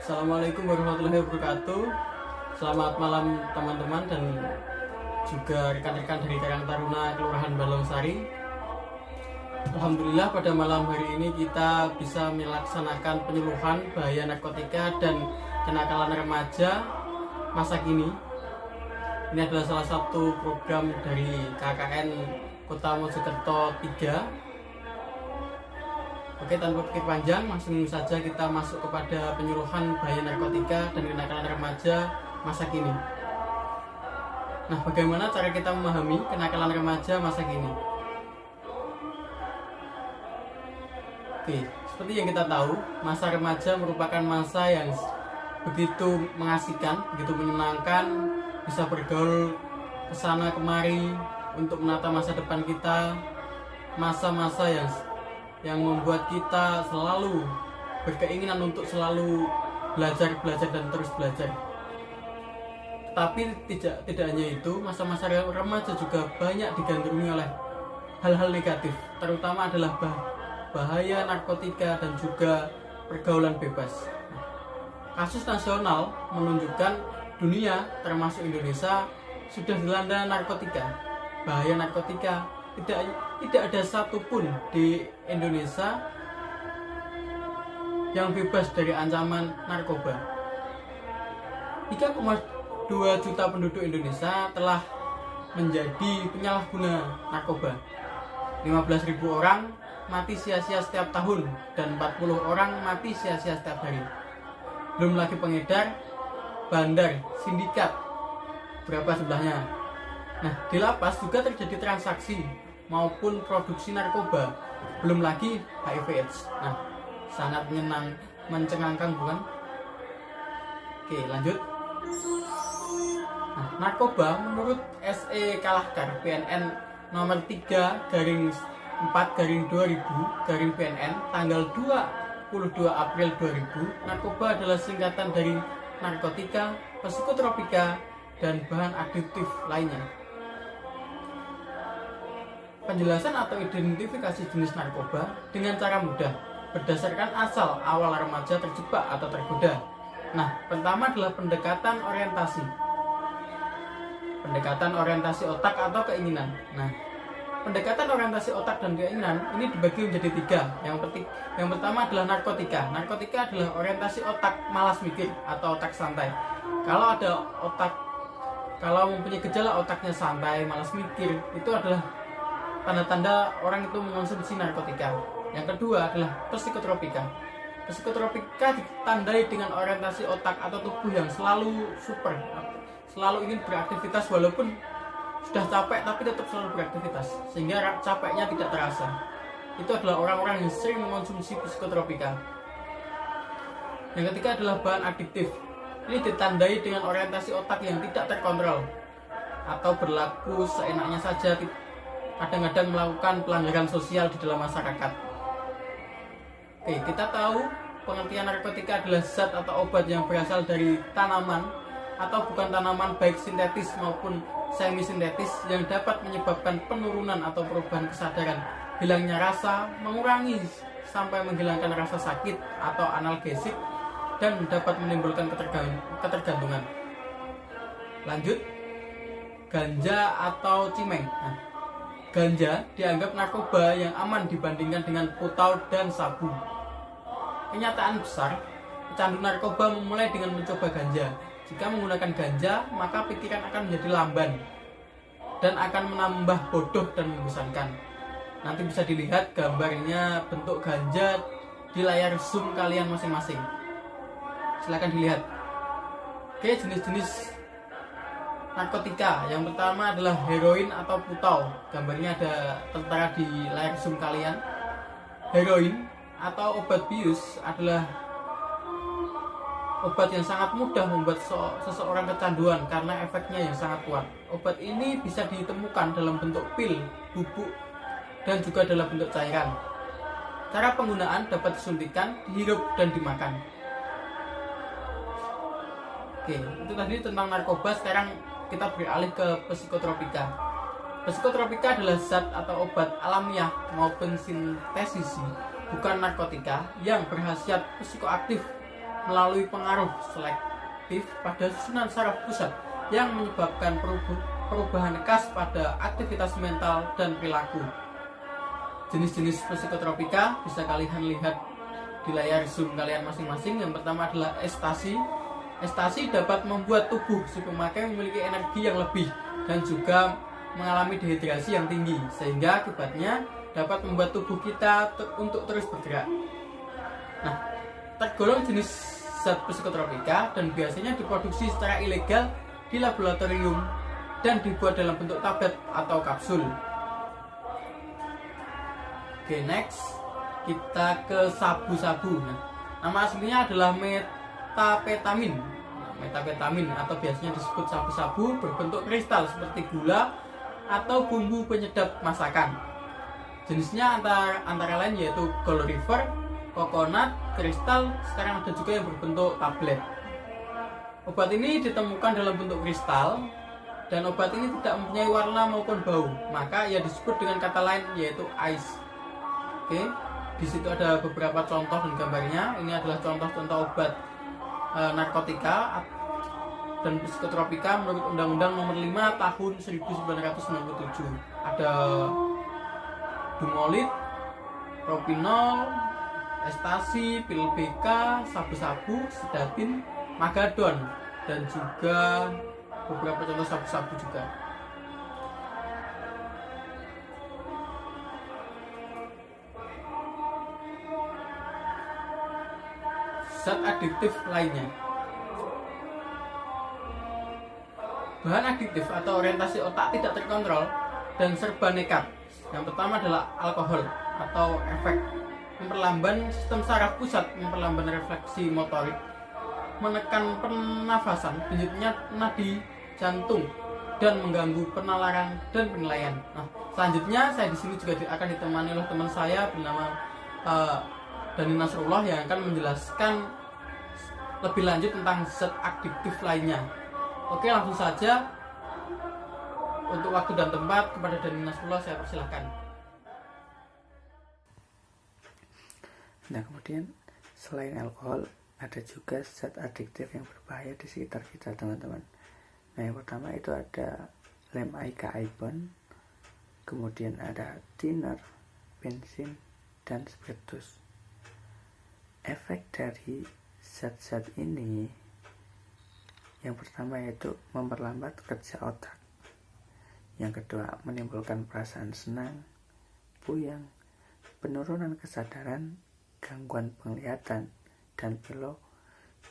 Assalamualaikum warahmatullahi wabarakatuh. Selamat malam teman-teman dan juga rekan-rekan dari Karang Taruna Kelurahan Balongsari. Alhamdulillah pada malam hari ini kita bisa melaksanakan penyuluhan bahaya narkotika dan kenakalan remaja masa kini. Ini adalah salah satu program dari KKN Kota Mojokerto 3. Oke, tanpa pikir panjang, langsung saja kita masuk kepada penyuluhan bahaya narkotika dan kenakalan remaja masa kini. Nah, bagaimana cara kita memahami kenakalan remaja masa kini? Oke, seperti yang kita tahu, masa remaja merupakan masa yang begitu mengasihkan, begitu menyenangkan, bisa bergaul kesana kemari untuk menata masa depan kita. Masa-masa yang membuat kita selalu berkeinginan untuk selalu belajar dan terus belajar. Tapi tidak hanya itu, masa-masa remaja juga banyak digandrungi oleh hal-hal negatif, terutama adalah bahaya narkotika dan juga pergaulan bebas. Kasus nasional menunjukkan dunia termasuk Indonesia sudah dilanda narkotika, bahaya narkotika. Tidak ada satupun di Indonesia yang bebas dari ancaman narkoba. 3,2 juta penduduk Indonesia telah menjadi penyalahguna narkoba. 15.000 orang mati sia-sia setiap tahun dan 40 orang mati sia-sia setiap hari. Belum lagi pengedar, bandar, sindikat, berapa jumlahnya. Nah, di lapas juga terjadi transaksi maupun produksi narkoba. Belum lagi HIV/AIDS. Nah, sangat mencengangkan bukan? Oke, lanjut. Nah, narkoba menurut SE Kalahkar PNN nomor 3/4/2000/PNN tanggal 22 April 2000, narkoba adalah singkatan dari narkotika, psikotropika, dan bahan adiktif lainnya. Penjelasan atau identifikasi jenis narkoba dengan cara mudah berdasarkan asal awal remaja terjebak atau tergoda. Nah, pertama adalah pendekatan orientasi otak atau keinginan. Nah, pendekatan orientasi otak dan keinginan ini dibagi menjadi 3. Yang pertama adalah narkotika. Narkotika adalah orientasi otak malas mikir atau otak santai. Kalau mempunyai gejala otaknya santai, malas mikir, itu adalah tanda-tanda orang itu mengonsumsi narkotika. Yang kedua adalah psikotropika. Psikotropika ditandai dengan orientasi otak atau tubuh yang selalu super, selalu ingin beraktivitas walaupun sudah capek tapi tetap selalu beraktivitas sehingga capeknya tidak terasa. Itu adalah orang-orang yang sering mengonsumsi psikotropika. Yang ketiga adalah bahan adiktif. Ini ditandai dengan orientasi otak yang tidak terkontrol atau berlaku seenaknya saja, kadang-kadang melakukan pelanggaran sosial di dalam masyarakat. Oke, kita tahu pengertian narkotika adalah zat atau obat yang berasal dari tanaman atau bukan tanaman, baik sintetis maupun semi sintetis, yang dapat menyebabkan penurunan atau perubahan kesadaran, hilangnya rasa, mengurangi sampai menghilangkan rasa sakit atau analgesik, dan dapat menimbulkan ketergantungan. Lanjut, ganja atau cimeng. Nah, ganja dianggap narkoba yang aman dibandingkan dengan putau dan sabu. Kenyataan besar, pecandu narkoba memulai dengan mencoba ganja. Jika menggunakan ganja, maka pikiran akan menjadi lamban dan akan menambah bodoh dan membosankan. Nanti bisa dilihat gambarnya bentuk ganja di layar Zoom kalian masing-masing. Silakan dilihat. Oke, jenis-jenis narkotika. Yang pertama adalah heroin atau putau. Gambarnya ada tertera di layar Zoom kalian. Heroin atau obat bius adalah obat yang sangat mudah membuat seseorang kecanduan karena efeknya yang sangat kuat. Obat ini bisa ditemukan dalam bentuk pil, bubuk, dan juga dalam bentuk cairan. Cara penggunaan dapat disuntikan, dihirup, dan dimakan. Oke, itu tadi tentang narkoba. Sekarang kita beralih ke psikotropika. Psikotropika adalah zat atau obat alamiah maupun sintesis, bukan narkotika, yang berkhasiat psikoaktif melalui pengaruh selektif pada susunan saraf pusat yang menyebabkan perubahan khas pada aktivitas mental dan perilaku. Jenis-jenis psikotropika bisa kalian lihat di layar Zoom kalian masing-masing. Yang pertama adalah ekstasi. Ekstasi dapat membuat tubuh si pemakai memiliki energi yang lebih dan juga mengalami dehidrasi yang tinggi, sehingga akibatnya dapat membuat tubuh kita untuk terus bergerak. Nah, tergolong jenis zat psikotropika dan biasanya diproduksi secara ilegal di laboratorium dan dibuat dalam bentuk tablet atau kapsul. Oke, next kita ke sabu-sabu. Nah, nama aslinya adalah metapetamin. Metapetamin atau biasanya disebut sabu-sabu berbentuk kristal seperti gula atau bumbu penyedap masakan. Jenisnya antara lain yaitu gold river, coconut, kristal, sekarang ada juga yang berbentuk tablet. Obat ini ditemukan dalam bentuk kristal dan obat ini tidak mempunyai warna maupun bau, maka ia disebut dengan kata lain yaitu ice. Oke, di situ ada beberapa contoh dan gambarnya. Ini adalah contoh-contoh obat narkotika dan psikotropika menurut Undang-Undang Nomor 5 Tahun 1997. Ada Dumolid, Propinol, ekstasi, pil BK, sabu-sabu, sedatin, magadon, dan juga beberapa contoh sabu-sabu juga. Zat adiktif lainnya. Bahan adiktif atau orientasi otak tidak terkontrol dan serba nekat. Yang pertama adalah alkohol atau efek memperlamban sistem saraf pusat, memperlamban refleksi motorik, menekan pernafasan, denyutnya nadi jantung, dan mengganggu penalaran dan penilaian. Nah, selanjutnya saya di sini juga akan ditemani oleh teman saya bernama Dani Nasrullah yang akan menjelaskan lebih lanjut tentang zat adiktif lainnya. Oke, langsung saja. Untuk waktu dan tempat kepada Dani Nasrullah saya persilahkan. Nah, kemudian selain alkohol ada juga zat adiktif yang berbahaya di sekitar kita, teman-teman. Nah, yang pertama itu ada lem icabond, kemudian ada thinner, bensin, dan spiritus. Efek dari zat-zat ini yang pertama yaitu memperlambat kerja otak. Yang kedua, menimbulkan perasaan senang, puyeng, penurunan kesadaran, gangguan penglihatan, dan pilu,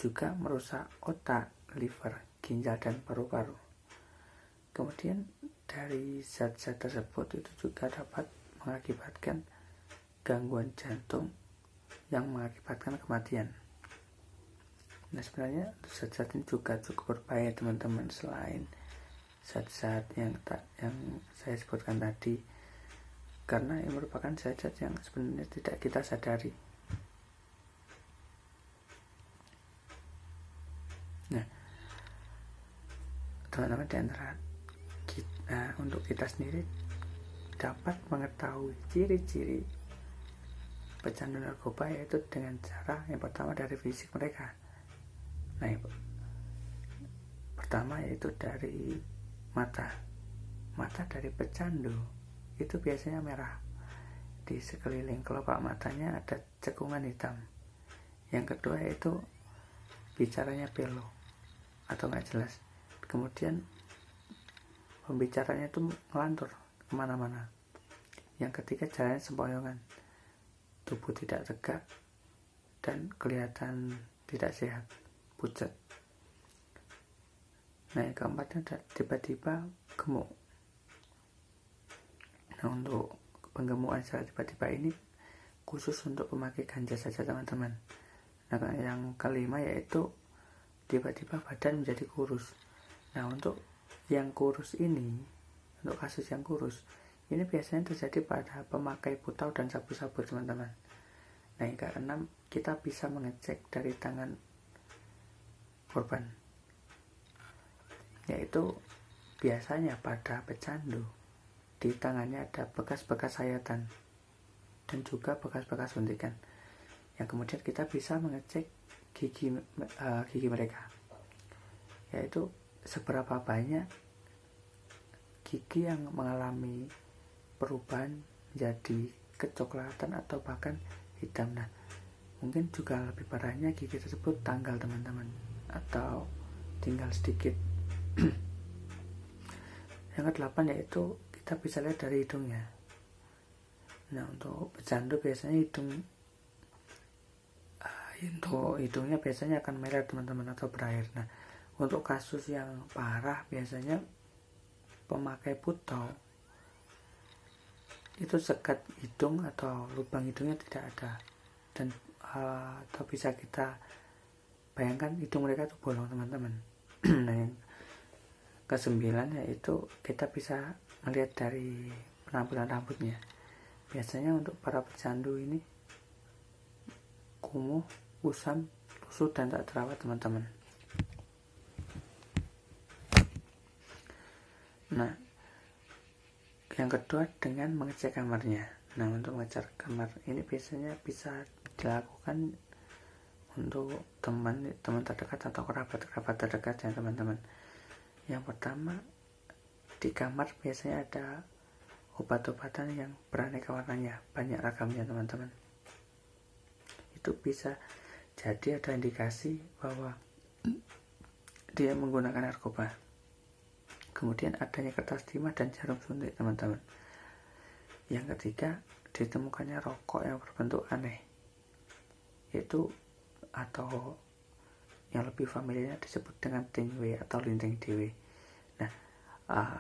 juga merusak otak, liver, ginjal, dan paru-paru. Kemudian dari zat-zat tersebut itu juga dapat mengakibatkan gangguan jantung yang mengakibatkan kematian. Nah, sebenarnya zat-zat ini juga cukup berbahaya, teman-teman, selain zat-zat yang saya sebutkan tadi, karena ini merupakan zat-zat yang sebenarnya tidak kita sadari. Nah, teman-teman, di antara kita, untuk kita sendiri dapat mengetahui ciri-ciri pecandu narkoba yaitu dengan cara yang pertama dari fisik mereka. Nah, yang pertama yaitu dari mata dari pecandu itu biasanya merah. Di sekeliling kelopak matanya ada cekungan hitam. Yang kedua yaitu bicaranya pilu atau nggak jelas. Kemudian pembicaranya itu ngelantur kemana-mana. Yang ketiga jalannya sempoyongan, tubuh tidak tegak dan kelihatan tidak sehat, pucat. Nah, yang keempatnya tiba-tiba gemuk. Nah, untuk penggemukan secara tiba-tiba ini khusus untuk pemakai ganja saja, teman-teman. Nah, yang kelima yaitu tiba-tiba badan menjadi kurus. Nah, untuk yang kurus ini, untuk kasus yang kurus ini biasanya terjadi pada pemakai putau dan sabu-sabu, teman-teman. Nah, yang keenam, kita bisa mengecek dari tangan korban, yaitu biasanya pada pecandu di tangannya ada bekas-bekas sayatan dan juga bekas-bekas suntikan, yang kemudian kita bisa mengecek gigi mereka, yaitu seberapa banyak gigi yang mengalami perubahan menjadi kecoklatan atau bahkan hitam. Nah, mungkin juga lebih parahnya gigi tersebut tanggal teman-teman, atau tinggal sedikit. Yang ke-8 yaitu kita bisa lihat dari hidungnya. Nah, untuk pecandu biasanya hidungnya biasanya akan merah teman-teman, atau berair. Nah, untuk kasus yang parah biasanya pemakai putau itu sekat hidung atau lubang hidungnya tidak ada, dan atau bisa kita bayangkan hidung mereka itu bolong teman-teman. Nah, yang ke-9 yaitu kita bisa melihat dari penampilan rambutnya. Biasanya untuk para pecandu ini kumuh, kusam, lusuh, dan tak terawat teman-teman. Nah, yang kedua dengan mengecek kamarnya. Nah, untuk mengecek kamar ini biasanya bisa dilakukan untuk teman terdekat atau kerabat terdekat ya teman-teman. Yang pertama, di kamar biasanya ada obat-obatan yang beraneka warnanya, banyak ragamnya teman-teman. Itu bisa jadi ada indikasi bahwa dia menggunakan narkoba. Kemudian adanya kertas timah dan jarum suntik teman-teman. Yang ketiga, ditemukannya rokok yang berbentuk aneh, yaitu atau yang lebih familiarnya disebut dengan tingwe atau linting dewe. Nah,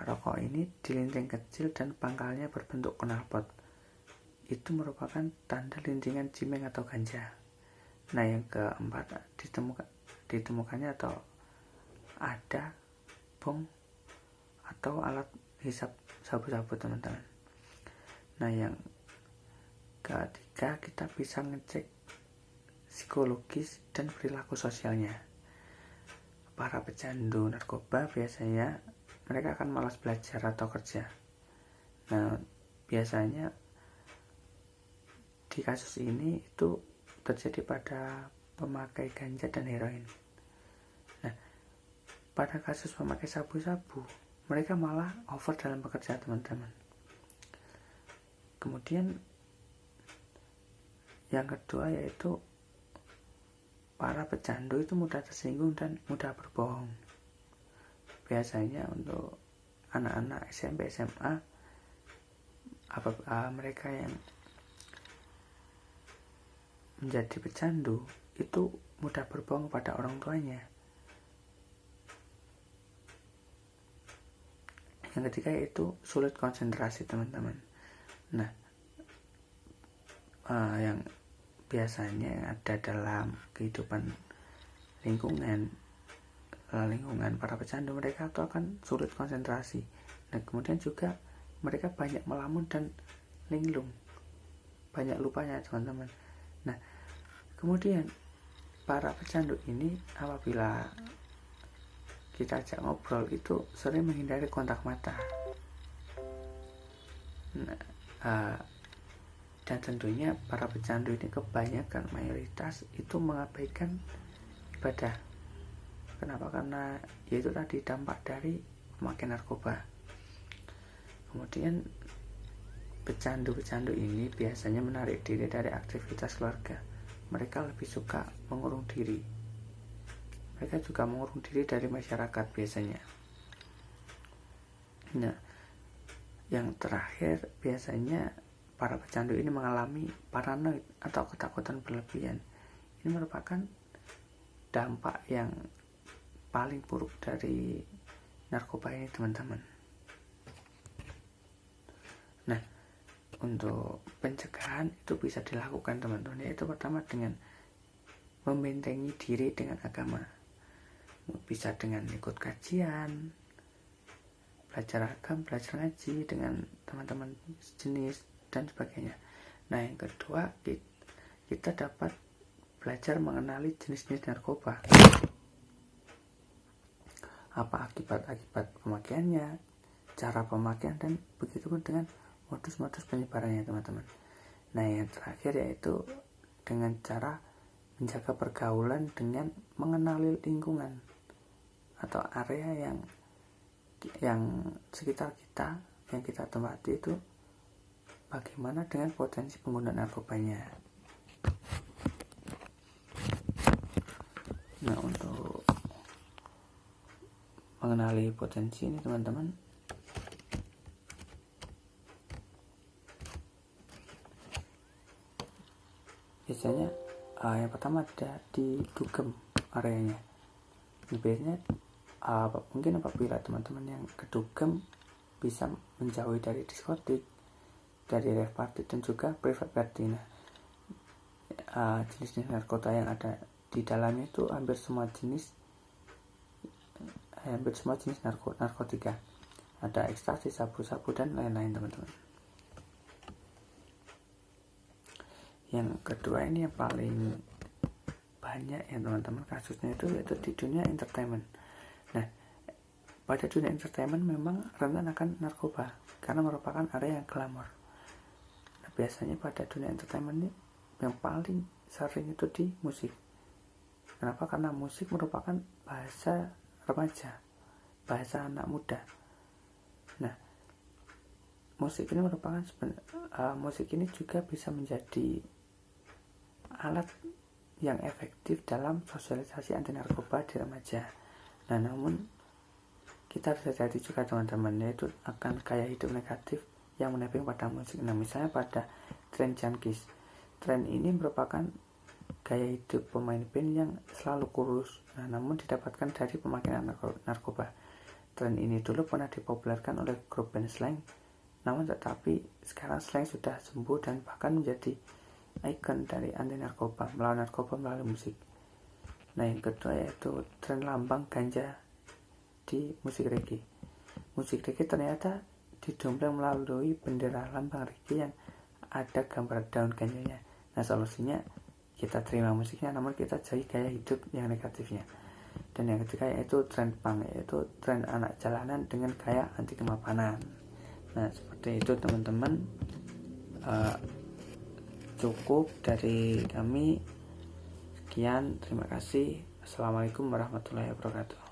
rokok ini dilinting kecil dan pangkalnya berbentuk knalpot. Itu merupakan tanda lintingan cimeng atau ganja. Nah, yang keempat, ditemukannya atau ada bong atau alat hisap sabu-sabu teman-teman. Nah, yang ketiga, kita bisa ngecek psikologis dan perilaku sosialnya. Para pecandu narkoba biasanya mereka akan malas belajar atau kerja. Nah, biasanya di kasus ini itu terjadi pada pemakai ganja dan heroin. Nah, pada kasus pemakai sabu-sabu, mereka malah over dalam bekerja teman-teman. Kemudian yang kedua yaitu para pecandu itu mudah tersinggung dan mudah berbohong. Biasanya untuk anak-anak SMP SMA, mereka yang menjadi pecandu itu mudah berbohong pada orang tuanya. Yang ketiga yaitu sulit konsentrasi teman-teman. Nah, yang biasanya yang ada dalam kehidupan lingkungan para pecandu, mereka itu akan sulit konsentrasi. Nah, kemudian juga mereka banyak melamun dan linglung, banyak lupanya teman-teman. Nah, kemudian para pecandu ini apabila kita ajak ngobrol itu sering menghindari kontak mata. Nah, dan tentunya para pecandu ini kebanyakan mayoritas itu mengabaikan ibadah. Kenapa? Karena yaitu tadi dampak dari pemakaian narkoba. Kemudian pecandu-pecandu ini biasanya menarik diri dari aktivitas keluarga. Mereka lebih suka mengurung diri. Mereka juga mengurung diri dari masyarakat biasanya. Nah, yang terakhir biasanya para pecandu ini mengalami paranoid atau ketakutan berlebihan. Ini merupakan dampak yang paling buruk dari narkoba ini teman-teman. Nah, untuk pencegahan itu bisa dilakukan teman-teman, yaitu pertama dengan membentengi diri dengan agama. Bisa dengan ikut kajian, belajar agama, belajar ngaji dengan teman-teman sejenis dan sebagainya. Nah, yang kedua, kita dapat belajar mengenali jenis-jenis narkoba, apa akibat-akibat pemakaiannya, cara pemakaian, dan begitu pun dengan modus-modus penyebarannya teman-teman. Nah, yang terakhir yaitu dengan cara menjaga pergaulan dengan mengenali lingkungan atau area yang sekitar kita, yang kita tempati itu bagaimana dengan potensi penggunaan narkobanya. Nah, untuk mengenali potensi ini teman-teman, biasanya yang pertama ada di dugem areanya. Biasanya mungkin apabila teman-teman yang ke dugem bisa menjauhi dari diskotik, dari rave party, dan juga private party. Nah, jenis-jenis narkoba yang ada di dalamnya itu hampir semua jenis narkotika. Ada ekstasi, sabu-sabu, dan lain-lain teman-teman. Yang kedua ini yang paling banyak ya teman-teman kasusnya itu yaitu di dunia entertainment. Nah, pada dunia entertainment memang rentan akan narkoba karena merupakan area yang glamor. Nah, biasanya pada dunia entertainment ini yang paling sering itu di musik. Kenapa? Karena musik merupakan bahasa remaja, bahasa anak muda. Nah, musik ini juga bisa menjadi alat yang efektif dalam sosialisasi anti narkoba di remaja. Nah, namun kita harus hati-hati juga teman-teman, yaitu akan gaya hidup negatif yang menempel pada musik. Nah, misalnya pada tren junkies. Tren ini merupakan gaya hidup pemain band yang selalu kurus, namun didapatkan dari pemakaian narkoba. Tren ini dulu pernah dipopulerkan oleh grup band Slank, namun tetapi sekarang Slank sudah sembuh dan bahkan menjadi ikon dari anti narkoba, melawan narkoba melalui musik. Nah, yang kedua yaitu tren lambang ganja di musik reggae. Musik reggae ternyata didompleng melalui bendera lambang reggae yang ada gambar daun ganjanya. Nah, solusinya kita terima musiknya, namun kita jauhi gaya hidup yang negatifnya. Dan yang ketiga yaitu tren punk, yaitu tren anak jalanan dengan gaya anti kemapanan. Nah, seperti itu teman-teman. Cukup dari kami. Sekian, terima kasih. Assalamualaikum warahmatullahi wabarakatuh.